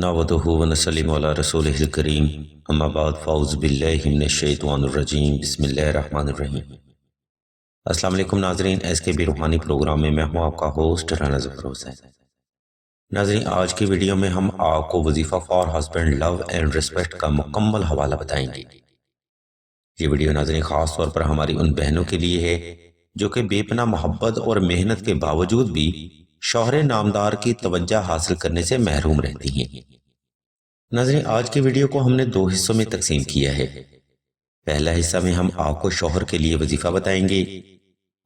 نحمدہ ونصلی علی رسولہ الکریم اما بعد فاعوذ باللہ من الشیطان الرجیم بسم اللہ الرحمن الرحیم۔ السلام علیکم ناظرین، ایس کے بی روحانی پروگرام میں ہوں آپ کا ہوسٹ رانا ظفر حسین۔ ناظرین، آج کی ویڈیو میں ہم آپ کو وظیفہ for husband love and respect کا مکمل حوالہ بتائیں گے۔ یہ ویڈیو ناظرین خاص طور پر ہماری ان بہنوں کے لیے ہے جو کہ بے پناہ محبت اور محنت کے باوجود بھی شوہر نامدار کی توجہ حاصل کرنے سے محروم رہتی ہیں۔ ناظرین، آج کی ویڈیو کو ہم نے دو حصوں میں تقسیم کیا ہے۔ پہلا حصہ میں ہم آپ کو شوہر کے لیے وظیفہ بتائیں گے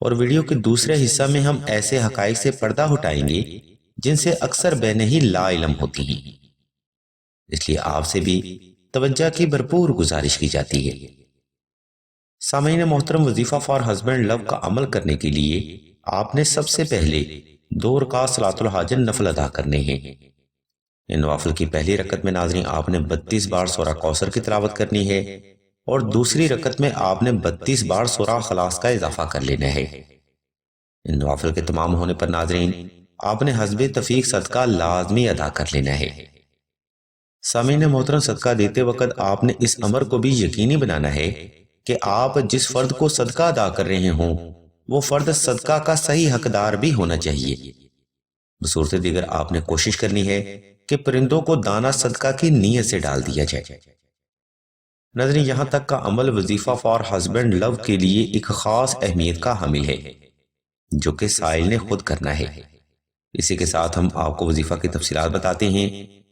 اور ویڈیو کے دوسرے حصہ میں ہم ایسے حقائق سے پردہ ہٹائیں گے جن سے اکثر بہنیں ہی لا علم ہوتی ہیں، اس لیے آپ سے بھی توجہ کی بھرپور گزارش کی جاتی ہے۔ سامعین محترم، وظیفہ فار ہسبینڈ لو کا عمل کرنے کے لیے آپ نے سب سے پہلے 2 رکعت صلاۃ الحاجت نفل ادا کرنے ہیں۔ ان نوافل کی پہلی رکعت میں ناظرین آپ نے 32 بار سورہ کوثر کی تلاوت کرنی ہے اور دوسری رکعت میں آپ نے 32 بار سورہ خلاص کا اضافہ کر لینا ہے۔ ان نوافل کے تمام ہونے پر ناظرین آپ نے حسب توفیق صدقہ لازمی ادا کر لینا ہے۔ سامعین محترم، صدقہ دیتے وقت آپ نے اس امر کو بھی یقینی بنانا ہے کہ آپ جس فرد کو صدقہ ادا کر رہے ہوں وہ فرد صدقہ کا صحیح حقدار بھی ہونا چاہیے۔ بصورت دیگر آپ نے کوشش کرنی ہے کہ پرندوں کو دانہ صدقہ کی نیت سے ڈال دیا جائے۔ ناظرین، یہاں تک کا عمل وظیفہ فار ہسبینڈ لو کے لیے ایک خاص اہمیت کا حامل ہے جو کہ سائل نے خود کرنا ہے۔ اسی کے ساتھ ہم آپ کو وظیفہ کی تفصیلات بتاتے ہیں،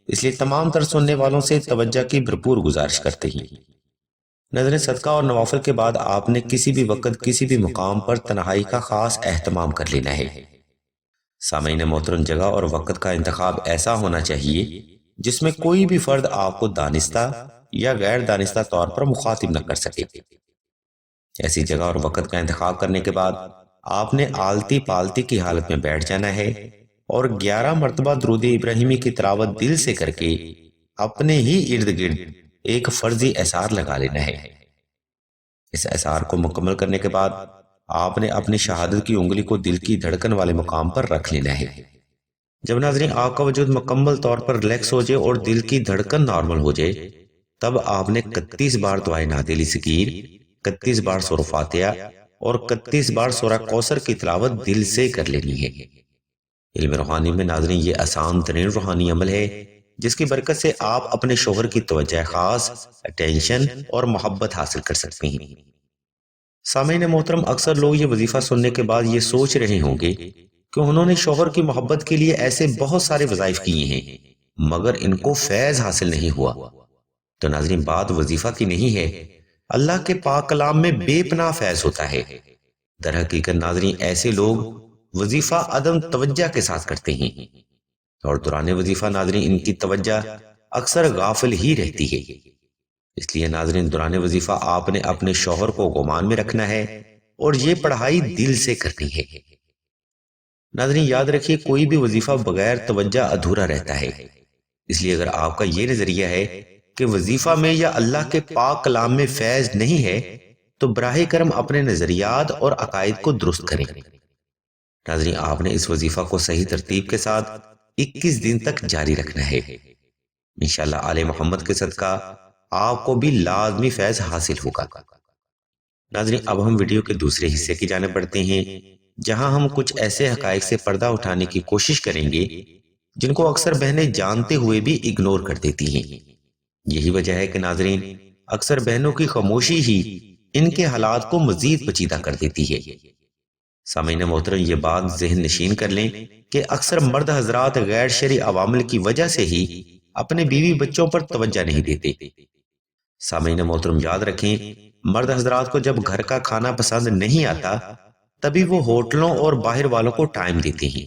اس لیے تمام تر سننے والوں سے توجہ کی بھرپور گزارش کرتے ہیں۔ ناظرین، صدقہ اور نوافل کے بعد آپ نے کسی بھی وقت کسی بھی مقام پر تنہائی کا خاص اہتمام کر لینا ہے۔ سامعین محترم، جگہ اور وقت کا انتخاب ایسا ہونا چاہیے جس میں کوئی بھی فرد آپ کو دانستہ یا غیر دانستہ طور پر مخاطب نہ کر سکے۔ ایسی جگہ اور وقت کا انتخاب کرنے کے بعد آپ نے آلتی پالتی کی حالت میں بیٹھ جانا ہے اور 11 مرتبہ درود ابراہیمی کی تلاوت دل سے کر کے اپنے ہی ارد گرد ایک فرضی اعصار لگا لینا ہے۔ اس اعصار کو مکمل کرنے کے بعد آپ نے اپنی شہادت کی انگلی کو دل کی دھڑکن والے مقام پر رکھ لینا ہے۔ جب ناظرین آپ کا وجود مکمل طور پر ریلیکس ہو جائے اور دل کی دھڑکن نارمل ہو جائے، تب آپ نے 31 بار دعائے نادیلی سکیر، 31 بار سورہ فاتحہ اور 31 بار سورہ کوثر کی تلاوت دل سے کر لینی ہے۔ علم روحانی میں ناظرین یہ آسان ترین روحانی عمل ہے جس کی برکت سے آپ اپنے شوہر کی توجہ خاص، اٹینشن اور محبت حاصل کر سکتے ہیں۔ سامعین محترم، اکثر لوگ یہ وظیفہ سننے کے بعد یہ سوچ رہے ہوں گے کہ انہوں نے شوہر کی محبت کے لیے ایسے بہت سارے وظائف کیے ہیں مگر ان کو فیض حاصل نہیں ہوا۔ تو ناظرین، بات وظیفہ کی نہیں ہے، اللہ کے پاک کلام میں بے پناہ فیض ہوتا ہے۔ در حقیقت ناظرین ایسے لوگ وظیفہ عدم توجہ کے ساتھ کرتے ہیں اور دوران وظیفہ ناظرین ان کی توجہ اکثر غافل ہی رہتی ہے۔ اس لیے ناظرین دوران وظیفہ آپ نے اپنے شوہر کو گمان میں رکھنا ہے اور یہ پڑھائی دل سے کرنی ہے۔ ناظرین یاد رکھیے، کوئی بھی وظیفہ بغیر توجہ ادھورا رہتا ہے، اس لیے اگر آپ کا یہ نظریہ ہے کہ وظیفہ میں یا اللہ کے پاک کلام میں فیض نہیں ہے تو براہ کرم اپنے نظریات اور عقائد کو درست کریں۔ ناظرین آپ نے اس وظیفہ کو صحیح ترتیب کے ساتھ 21 دن تک جاری رکھنا ہے۔ انشاءاللہ آل محمد کے صدقہ آپ کو بھی لازمی فیض حاصل ہوگا۔ ناظرین اب ہم ویڈیو کے دوسرے حصے کی جانب بڑھتے ہیں جہاں ہم کچھ ایسے حقائق سے پردہ اٹھانے کی کوشش کریں گے جن کو اکثر بہنیں جانتے ہوئے بھی اگنور کر دیتی ہیں۔ یہی وجہ ہے کہ ناظرین اکثر بہنوں کی خاموشی ہی ان کے حالات کو مزید پیچیدہ کر دیتی ہے۔ سامعین محترم، یہ بات ذہن نشین کر لیں کہ اکثر مرد حضرات غیر شرعی عوامل کی وجہ سے ہی اپنے بیوی بچوں پر توجہ نہیں دیتے۔ سامعین محترم یاد رکھیں، مرد حضرات کو جب گھر کا کھانا پسند نہیں آتا تبھی وہ ہوٹلوں اور باہر والوں کو ٹائم دیتے ہیں۔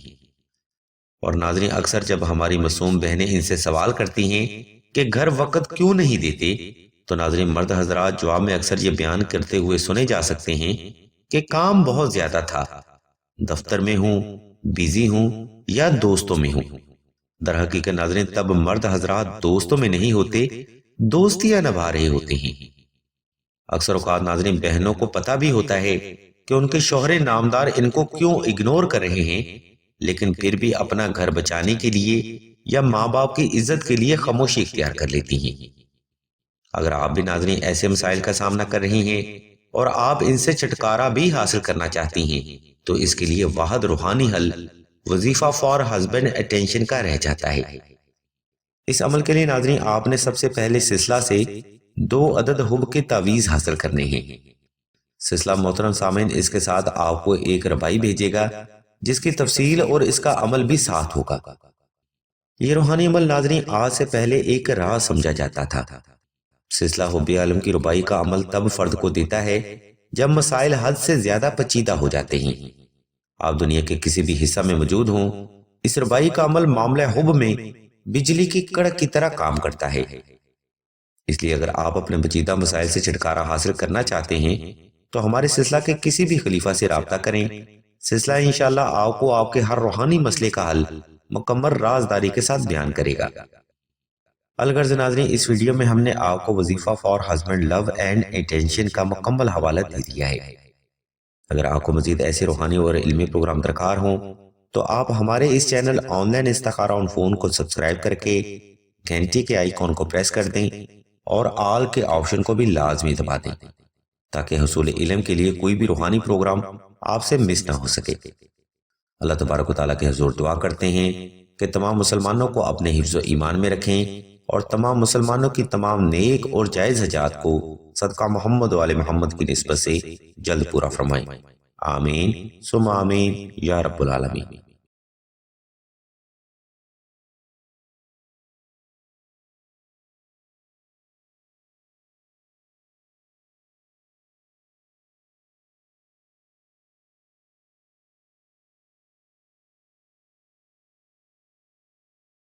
اور ناظرین اکثر جب ہماری معصوم بہنیں ان سے سوال کرتی ہیں کہ گھر وقت کیوں نہیں دیتے تو ناظرین مرد حضرات جواب میں اکثر یہ بیان کرتے ہوئے سنے جا سکتے ہیں کہ کام بہت زیادہ تھا، دفتر میں ہوں، بیزی ہوں یا دوستوں میں ہوں۔ در حقیقت ناظرین تب مرد حضرات دوستوں میں نہیں ہوتے، دوستیاں نبھا رہے ہوتے ہیں۔ اکثر اوقات ناظرین بہنوں کو پتہ بھی ہوتا ہے کہ ان کے شوہر نامدار ان کو کیوں اگنور کر رہے ہیں، لیکن پھر بھی اپنا گھر بچانے کے لیے یا ماں باپ کی عزت کے لیے خاموشی اختیار کر لیتی ہیں۔ اگر آپ بھی ناظرین ایسے مسائل کا سامنا کر رہی ہیں اور آپ ان سے چھٹکارا بھی حاصل کرنا چاہتی ہیں تو اس کے لیے واحد روحانی حل وظیفہ فار ہسبینڈ اٹینشن کا رہ جاتا ہے۔ اس عمل کے لیے ناظرین آپ نے سب سے پہلے سلسلہ سے 2 عدد حب کے تعویذ حاصل کرنے ہیں۔ سلسلہ محترم سامعین اس کے ساتھ آپ کو ایک ربائی بھیجے گا جس کی تفصیل اور اس کا عمل بھی ساتھ ہوگا۔ یہ روحانی عمل ناظرین آج سے پہلے ایک راز سمجھا جاتا تھا۔ سلسلہ حب عالم کی ربائی کا عمل تب فرد کو دیتا ہے جب مسائل حد سے زیادہ پیچیدہ ہو جاتے ہیں۔ آپ دنیا کے کسی بھی حصہ میں موجود ہوں، اس ربائی کا عمل معاملہ حب میں بجلی کی کڑک کی طرح کام کرتا ہے۔ اس لیے اگر آپ اپنے پیچیدہ مسائل سے چھٹکارا حاصل کرنا چاہتے ہیں تو ہمارے سلسلہ کے کسی بھی خلیفہ سے رابطہ کریں۔ سلسلہ انشاءاللہ آپ کو آپ کے ہر روحانی مسئلے کا حل مکمل رازداری کے ساتھ بیان کرے گا۔ الغرض ناظرین اس ویڈیو میں ہم نے آپ کو وظیفہ for husband love and attention کا مکمل حوالہ دے دیا ہے۔ اگر آپ کو مزید ایسے روحانی اور علمی پروگرام درکار ہوں تو آپ ہمارے اس چینل آن لائن استخارہ آن فون کو سبسکرائب کر کے گھنٹی کے آئیکن کو پریس کر دیں اور آل کے آپشن کو بھی لازمی دبا دیں تاکہ حصول علم کے لیے کوئی بھی روحانی پروگرام آپ سے مس نہ ہو سکے۔ اللہ تبارک و تعالیٰ کے حضور دعا کرتے ہیں کہ تمام مسلمانوں کو اپنے حفظ و ایمان میں رکھیں اور تمام مسلمانوں کی تمام نیک اور جائز حاجات کو صدقہ محمد و آل محمد کی نسبت سے جلد پورا فرمائیں۔ آمین ثم آمین یا رب العالمین۔